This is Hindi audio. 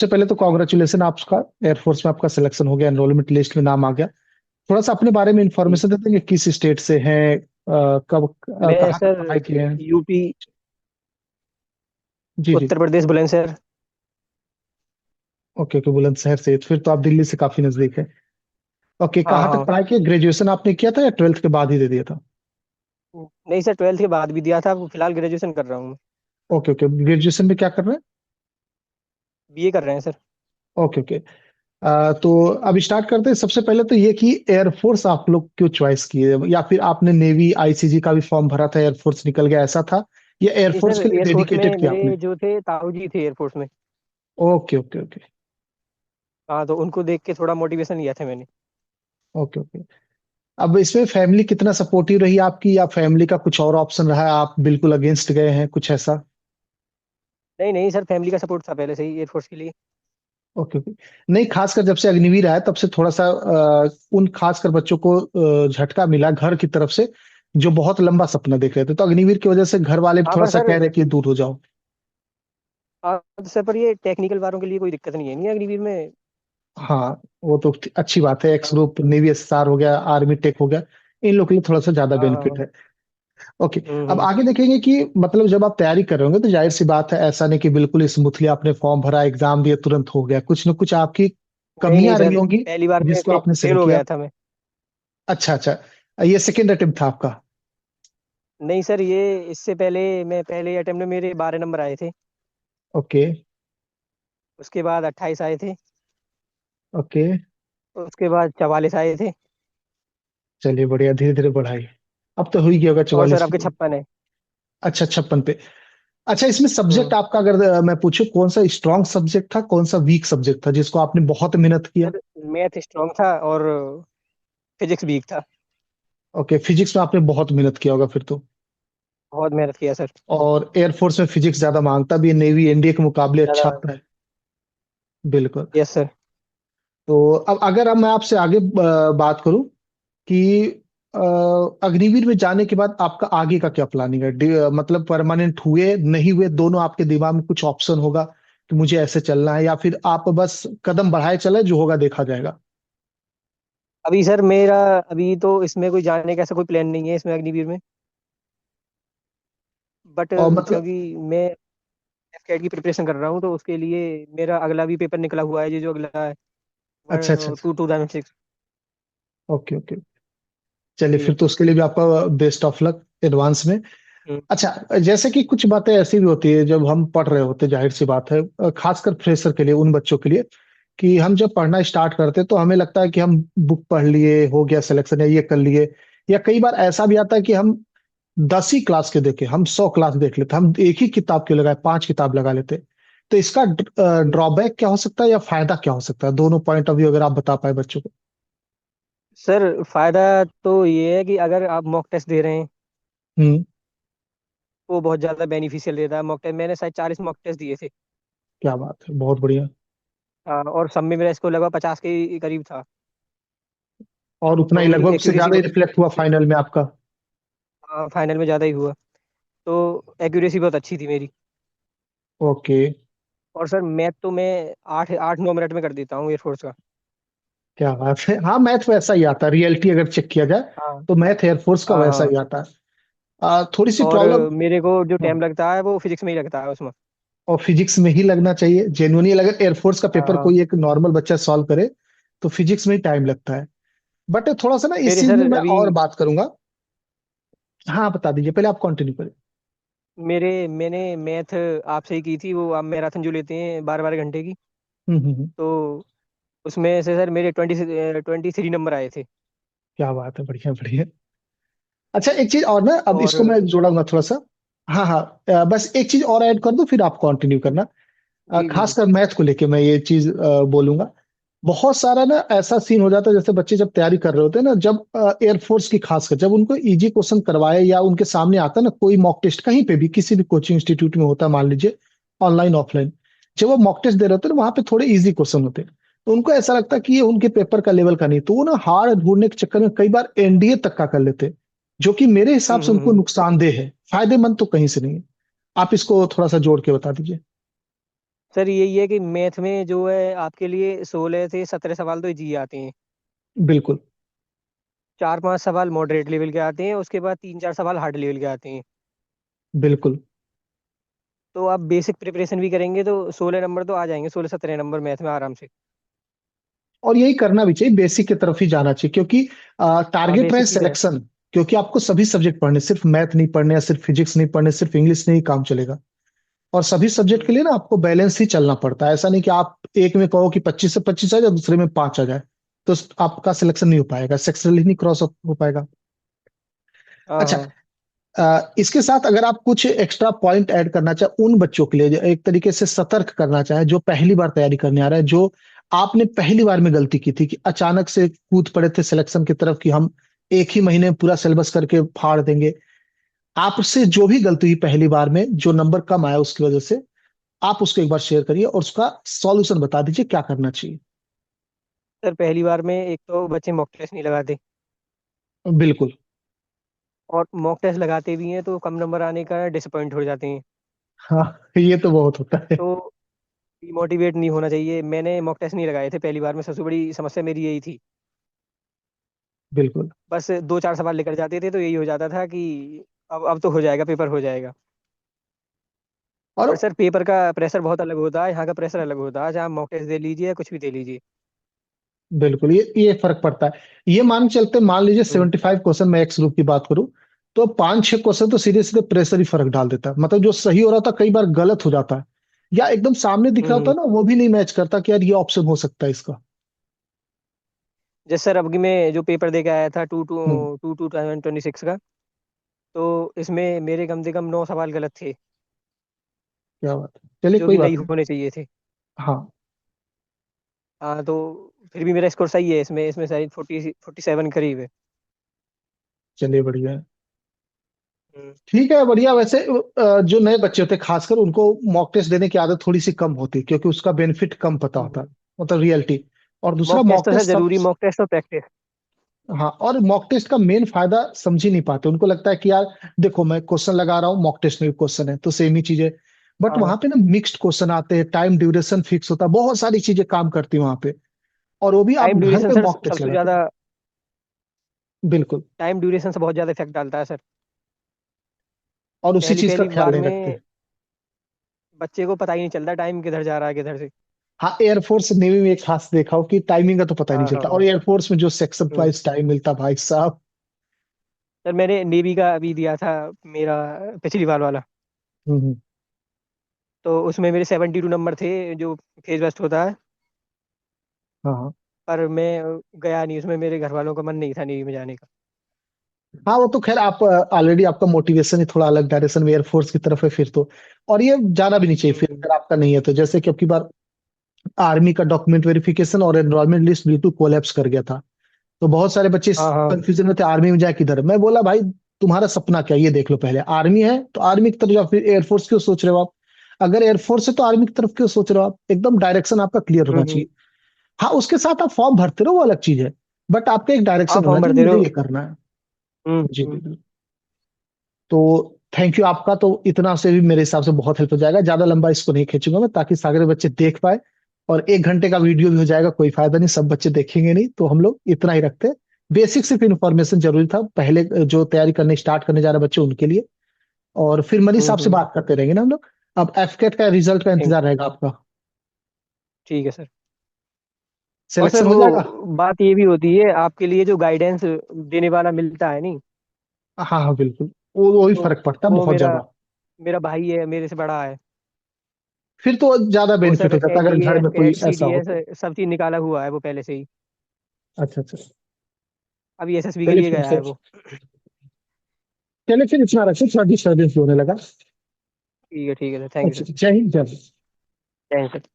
सबसे पहले तो कॉन्ग्रेचुलेसन आपका। एयरफोर्स में आपका सिलेक्शन हो गया, एनरोलमेंट लिस्ट में नाम आ गया। थोड़ा सा अपने बारे में जी। इंफॉर्मेशन दे देंगे, किस स्टेट से हैं, कब मैं कहाँ तक सर पढ़ाई किए हैं? यूपी जी जी। उत्तर प्रदेश बुलंदशहर। ओके ओके, बुलंदशहर से, फिर तो आप दिल्ली से काफी नजदीक है। ओके, हाँ कहाँ तक हाँ। पढ़ाई किए? ग्रेजुएशन आपने किया था या ट्वेल्थ के बाद ही दे दिया था? नहीं सर, ट्वेल्थ के बाद भी दिया था, फिलहाल ग्रेजुएशन कर रहा हूँ। ओके ओके, ग्रेजुएशन में क्या कर रहे हैं? बीए कर रहे हैं सर। Okay okay. तो अब स्टार्ट करते हैं। सबसे पहले तो ये कि एयरफोर्स आप लोग क्यों चॉइस किए, या फिर आपने नेवी आईसीजी का भी फॉर्म भरा था, एयरफोर्स निकल गया, ऐसा था? या नहीं एयरफोर्स सर, के लिए एयरफोर्स डेडिकेटेड में किया आपने? मेरे जो थे ताऊ जी थे एयरफोर्स में। Okay okay okay. हाँ, तो उनको देख के थोड़ा मोटिवेशन लिया था मैंने। Okay okay. अब इसमें फैमिली कितना सपोर्टिव रही आपकी, या फैमिली का कुछ और ऑप्शन रहा है, आप बिल्कुल अगेंस्ट गए हैं, कुछ ऐसा? नहीं नहीं सर, फैमिली का सपोर्ट था पहले से ही एयरफोर्स के लिए। Okay okay. नहीं, खासकर जब से अग्निवीर आया तब से थोड़ा सा उन खासकर बच्चों को झटका मिला घर की तरफ से, जो बहुत लंबा सपना देख रहे थे, तो अग्निवीर की वजह से घर वाले भी हाँ थोड़ा पर सा सर, कह रहे कि दूर हो जाओ। सर पर ये टेक्निकल वालों के लिए कोई दिक्कत नहीं है, नहीं अग्निवीर में। हाँ, वो तो अच्छी बात है। एक्स हाँ ग्रुप, नेवी एसएसआर हो गया, आर्मी टेक हो गया, इन लोग के लिए थोड़ा सा ज्यादा हाँ बेनिफिट हाँ। है। ओके। अब हम्म। आगे देखेंगे कि मतलब जब आप तैयारी कर रहे होंगे तो जाहिर सी बात है, ऐसा नहीं कि बिल्कुल स्मूथली आपने फॉर्म भरा, एग्जाम दिए, तुरंत हो गया, कुछ न कुछ आपकी नहीं नहीं कमियां रही सर, होंगी पहली बार में जिसको आपने सही फेल हो किया। गया था मैं। अच्छा अच्छा। ये सेकेंड अटेम्प्ट था आपका? नहीं सर, ये इससे पहले मैं पहले अटेम्प्ट में मेरे 12 नंबर आए थे। ओके उसके बाद 28 आए थे। ओके। उसके बाद 44 आए थे। चलिए बढ़िया, धीरे धीरे बढ़ाई। अब तो हो ही गया होगा और सर 44 आपके पे। 56 है। अच्छा, 56 पे। अच्छा, इसमें सब्जेक्ट हम्म। आपका अगर मैं पूछूं, कौन सा स्ट्रांग सब्जेक्ट था, कौन सा वीक सब्जेक्ट था जिसको आपने बहुत मेहनत किया? सर मैथ स्ट्रांग था और फिजिक्स वीक था। ओके, फिजिक्स में आपने बहुत मेहनत किया होगा फिर तो। बहुत मेहनत किया सर। और एयरफोर्स में फिजिक्स ज्यादा मांगता भी है, नेवी एनडीए के मुकाबले अच्छा ज्यादा। आता है। बिल्कुल। Yes sir. तो अब मैं आपसे आगे बात करूं कि अ, अग्निवीर में जाने के बाद आपका आगे का क्या प्लानिंग है? मतलब परमानेंट हुए नहीं हुए, दोनों आपके दिमाग में कुछ ऑप्शन होगा कि मुझे ऐसे चलना है, या फिर आप बस कदम बढ़ाए चले, जो होगा देखा जाएगा? अभी सर मेरा, अभी तो इसमें कोई जाने का ऐसा कोई प्लान नहीं है इसमें अग्निवीर में। बट और मतलब, क्योंकि मैं एफकेट की प्रिपरेशन कर रहा हूँ, तो उसके लिए मेरा अगला भी पेपर निकला हुआ है, ये जो अगला है अच्छा अच्छा अच्छा। 2006। Okay okay. चलिए, जी। फिर तो उसके लिए भी आपका बेस्ट ऑफ लक एडवांस में। हम्म। अच्छा, जैसे कि कुछ बातें ऐसी भी होती है जब हम पढ़ रहे होते हैं, जाहिर सी बात है, खासकर फ्रेशर के लिए, उन बच्चों के लिए, कि हम जब पढ़ना स्टार्ट करते हैं तो हमें लगता है कि हम बुक पढ़ लिए, हो गया सिलेक्शन, या ये कर लिए। या कई बार ऐसा भी आता है कि हम 10 ही क्लास के देखे, हम 100 क्लास देख लेते, हम एक ही किताब क्यों लगाए, 5 किताब लगा लेते। तो इसका ड्रॉबैक क्या हो सकता है या फायदा क्या हो सकता है, दोनों पॉइंट ऑफ व्यू अगर आप बता पाए बच्चों को। सर फायदा तो ये है कि अगर आप मॉक टेस्ट दे रहे हैं, हम्म। वो बहुत ज़्यादा बेनिफिशियल रहता है। मॉक टेस्ट मैंने शायद 40 मॉक टेस्ट दिए थे। क्या बात है, बहुत बढ़िया। और सब में मेरा स्कोर लगभग 50 के करीब था। और उतना तो ही मेरी लगभग उससे एक्यूरेसी ज्यादा ही बहुत रिफ्लेक्ट हुआ अच्छी थी। फाइनल में आपका? हाँ, फाइनल में ज़्यादा ही हुआ। तो एक्यूरेसी बहुत अच्छी थी मेरी। ओके। और सर मैथ तो मैं 8 8 9 मिनट में कर देता हूँ एयरफोर्स का। क्या बात है, हाँ, मैथ वैसा ही आता है, रियलिटी अगर चेक किया जाए हाँ तो मैथ एयरफोर्स का हाँ वैसा हाँ। ही आता है। थोड़ी सी और प्रॉब्लम। मेरे को जो हाँ, टाइम लगता है वो फिजिक्स में ही लगता है उसमें। और फिजिक्स में ही लगना चाहिए जेन्युइनली, अगर एयरफोर्स का हाँ पेपर हाँ। कोई एक नॉर्मल बच्चा सॉल्व करे तो फिजिक्स में ही टाइम लगता है। बट थोड़ा सा ना इस मेरे चीज में सर मैं अभी और बात करूंगा। हाँ, बता दीजिए, पहले आप कंटिन्यू करें। मैंने मैथ आपसे ही की थी, वो आप मैराथन जो लेते हैं 12 12 घंटे की। हम्म। तो उसमें से सर मेरे 23 नंबर आए थे। क्या बात है, बढ़िया बढ़िया। अच्छा, एक चीज और ना, अब और इसको मैं जोड़ूंगा थोड़ा सा। हाँ हाँ। बस एक चीज और ऐड कर दो, फिर आप कंटिन्यू करना। जी जी जी। खासकर मैथ को लेके मैं ये चीज बोलूंगा। बहुत सारा ना ऐसा सीन हो जाता है, जैसे बच्चे जब तैयारी कर रहे होते हैं ना, जब एयरफोर्स की खासकर जब उनको इजी क्वेश्चन करवाए, या उनके सामने आता है ना कोई मॉक टेस्ट, कहीं पे भी किसी भी कोचिंग इंस्टीट्यूट में होता है, मान लीजिए ऑनलाइन ऑफलाइन, जब वो मॉक टेस्ट दे रहे होते हैं ना, वहां पे थोड़े इजी क्वेश्चन होते हैं, तो उनको ऐसा लगता है कि ये उनके पेपर का लेवल का नहीं, तो वो ना हार्ड ढूंढने के चक्कर में कई बार एनडीए तक का कर लेते हैं, जो कि मेरे हिसाब से उनको हम्म। नुकसानदेह है, फायदेमंद तो कहीं से नहीं है। आप इसको थोड़ा सा जोड़ के बता दीजिए। सर यही है कि मैथ में जो है आपके लिए 16 से 17 सवाल तो इजी आते हैं। बिल्कुल। 4-5 सवाल मॉडरेट लेवल के आते हैं, उसके बाद 3-4 सवाल हार्ड लेवल के आते हैं। बिल्कुल। तो आप बेसिक प्रिपरेशन भी करेंगे तो 16 नंबर तो आ जाएंगे, 16-17 नंबर मैथ में आराम से। और यही करना भी चाहिए, बेसिक की तरफ ही जाना चाहिए, क्योंकि हाँ टारगेट रहे बेसिक ही है। सिलेक्शन। क्योंकि आपको सभी सब्जेक्ट पढ़ने, सिर्फ मैथ नहीं पढ़ने या सिर्फ फिजिक्स नहीं पढ़ने, सिर्फ इंग्लिश नहीं काम चलेगा। और सभी सब्जेक्ट के हम्म। लिए ना आपको बैलेंस ही चलना पड़ता है। ऐसा नहीं कि आप एक में कहो कि 25 से 25 आ जाए, दूसरे में 5 आ जाए, तो आपका सिलेक्शन नहीं हो पाएगा, सेक्शन ही नहीं क्रॉस हो पाएगा। हाँ अच्छा, हाँ। इसके साथ अगर आप कुछ एक्स्ट्रा पॉइंट ऐड करना चाहे उन बच्चों के लिए जो एक तरीके से सतर्क करना चाहे, जो पहली बार तैयारी करने आ रहा है, जो आपने पहली बार में गलती की थी कि अचानक से कूद पड़े थे सिलेक्शन की तरफ कि हम एक ही महीने में पूरा सिलेबस करके फाड़ देंगे। आपसे जो भी गलती हुई पहली बार में, जो नंबर कम आया उसकी वजह से, आप उसको एक बार शेयर करिए और उसका सॉल्यूशन बता दीजिए क्या करना चाहिए। सर पहली बार में एक तो बच्चे मॉक टेस्ट नहीं लगाते, बिल्कुल। और मॉक टेस्ट लगाते भी हैं तो कम नंबर आने का डिसअपॉइंट हो जाते हैं। हाँ, ये तो बहुत होता है। तो डिमोटिवेट नहीं होना चाहिए। मैंने मॉक टेस्ट नहीं लगाए थे पहली बार में, सबसे बड़ी समस्या मेरी यही थी। बिल्कुल। बस 2-4 सवाल लेकर जाते थे तो यही हो जाता था कि अब तो हो जाएगा, पेपर हो जाएगा। और बट सर पेपर का प्रेशर बहुत अलग होता है, यहाँ का प्रेशर अलग होता है, चाहे मॉक टेस्ट दे लीजिए या कुछ भी दे लीजिए। बिल्कुल, ये फर्क पड़ता है। ये मान लीजिए हम्म। 75 क्वेश्चन, मैं एक्स ग्रुप की बात करूं, तो 5-6 क्वेश्चन तो सीधे सीधे प्रेशर ही फर्क डाल देता है। मतलब जो सही हो रहा था कई बार गलत हो जाता है, या एकदम सामने दिख रहा होता हम्म। है ना, वो भी नहीं मैच करता कि यार ये ऑप्शन हो सकता है इसका। जैसे सर अब की मैं जो पेपर दे के आया था two two hmm. Two two 2026 का, तो इसमें मेरे कम से कम 9 सवाल गलत थे, क्या बात है, चलिए जो कोई कि नहीं बात नहीं। होने चाहिए थे। हाँ। हाँ तो फिर भी मेरा स्कोर सही है इसमें, इसमें शायद 47 करीब है। चलिए बढ़िया है। हम्म। ठीक है, बढ़िया। वैसे जो नए बच्चे होते हैं खासकर, उनको मॉक टेस्ट देने की आदत थोड़ी सी कम होती है, क्योंकि उसका बेनिफिट कम पता होता है, मतलब रियलिटी। और दूसरा मॉक टेस्ट मॉक तो सर टेस्ट सब। जरूरी, मॉक टेस्ट और प्रैक्टिस। हाँ, और मॉक टेस्ट का मेन फायदा समझ ही नहीं पाते। उनको लगता है कि यार देखो, मैं क्वेश्चन लगा रहा हूँ, मॉक टेस्ट में भी क्वेश्चन है तो सेम ही चीज है। बट हाँ वहां पे ना मिक्स्ड क्वेश्चन आते हैं, टाइम ड्यूरेशन फिक्स होता है, बहुत सारी चीजें काम करती है वहां पे। और वो भी आप टाइम घर ड्यूरेशन पे सर मॉक टेस्ट सबसे लगाते ज्यादा, हैं। बिल्कुल। टाइम ड्यूरेशन से बहुत ज्यादा इफेक्ट डालता है सर। और उसी पहली चीज का पहली ख्याल बार नहीं रखते। में बच्चे को पता ही नहीं चलता टाइम किधर जा रहा है किधर से। हाँ, एयरफोर्स नेवी में एक खास देखा हो कि टाइमिंग का तो पता ही नहीं हाँ चलता, और हाँ। एयरफोर्स में जो सेक्शन हम्म। वाइज टाइम मिलता भाई साहब। सर मैंने नेवी का अभी दिया था, मेरा पिछली बार वाला, हम्म। तो उसमें मेरे 72 नंबर थे, जो फेज वेस्ट होता है। हाँ हाँ। पर मैं गया नहीं उसमें, मेरे घर वालों का मन नहीं था नेवी में जाने का। हाँ, वो तो खैर आप ऑलरेडी आपका मोटिवेशन ही थोड़ा अलग डायरेक्शन में एयरफोर्स की तरफ है फिर तो। और ये जाना भी नहीं चाहिए फिर, हम्म। अगर आपका नहीं है तो। जैसे कि अब की बार आर्मी का डॉक्यूमेंट वेरिफिकेशन और एनरोलमेंट लिस्ट बिल्कुल कोलैप्स कर गया था। तो बहुत सारे बच्चे इस हाँ हाँ। कंफ्यूजन में थे, आर्मी में जाए किधर। मैं बोला भाई, तुम्हारा सपना क्या है, ये देख लो पहले। आर्मी है तो आर्मी की तरफ जाओ, फिर एयरफोर्स क्यों सोच रहे हो आप? अगर एयरफोर्स है तो आर्मी की तरफ क्यों सोच रहे हो आप? एकदम डायरेक्शन आपका क्लियर होना हम्म। चाहिए। हाँ, उसके साथ आप फॉर्म भरते रहो, वो अलग चीज है। बट आपका एक हाँ डायरेक्शन होना फॉर्म चाहिए, भरते मुझे रहो। ये करना है। जी हम्म। जी। तो थैंक यू आपका। तो इतना से भी मेरे हिसाब से बहुत हेल्प हो जाएगा। ज्यादा लंबा इसको नहीं खींचूंगा मैं, ताकि सारे बच्चे देख पाए। और 1 घंटे का वीडियो भी हो जाएगा, कोई फायदा नहीं, सब बच्चे देखेंगे नहीं, तो हम लोग इतना ही रखते हैं। बेसिक सिर्फ इन्फॉर्मेशन जरूरी था पहले, जो तैयारी करने स्टार्ट करने जा रहे बच्चे उनके लिए। और फिर मनी साहब से हम्म। बात करते रहेंगे ना हम लोग। अब एफकेट का रिजल्ट का थैंक इंतजार रहेगा आपका। ठीक है सर। और सर सिलेक्शन हो वो जाएगा। बात ये भी होती है आपके लिए, जो गाइडेंस देने वाला मिलता है नहीं, हाँ हाँ, बिल्कुल। वो ही तो फर्क पड़ता है वो बहुत मेरा ज्यादा। मेरा भाई है, मेरे से बड़ा है। फिर तो ज्यादा वो बेनिफिट सर हो जाता है अगर घर एनडीए, में कोई कैट, ऐसा हो सीडीएस तो। सब चीज निकाला हुआ है वो पहले से ही। अच्छा अच्छा। अभी एसएसबी के चलिए लिए फिर गया से, है वो। चलिए फिर इतना रखिए, थोड़ा डिस्टर्बेंस होने लगा। ठीक है सर, थैंक यू अच्छा, सर। जय हिंद, जय भारत। Thank you sir.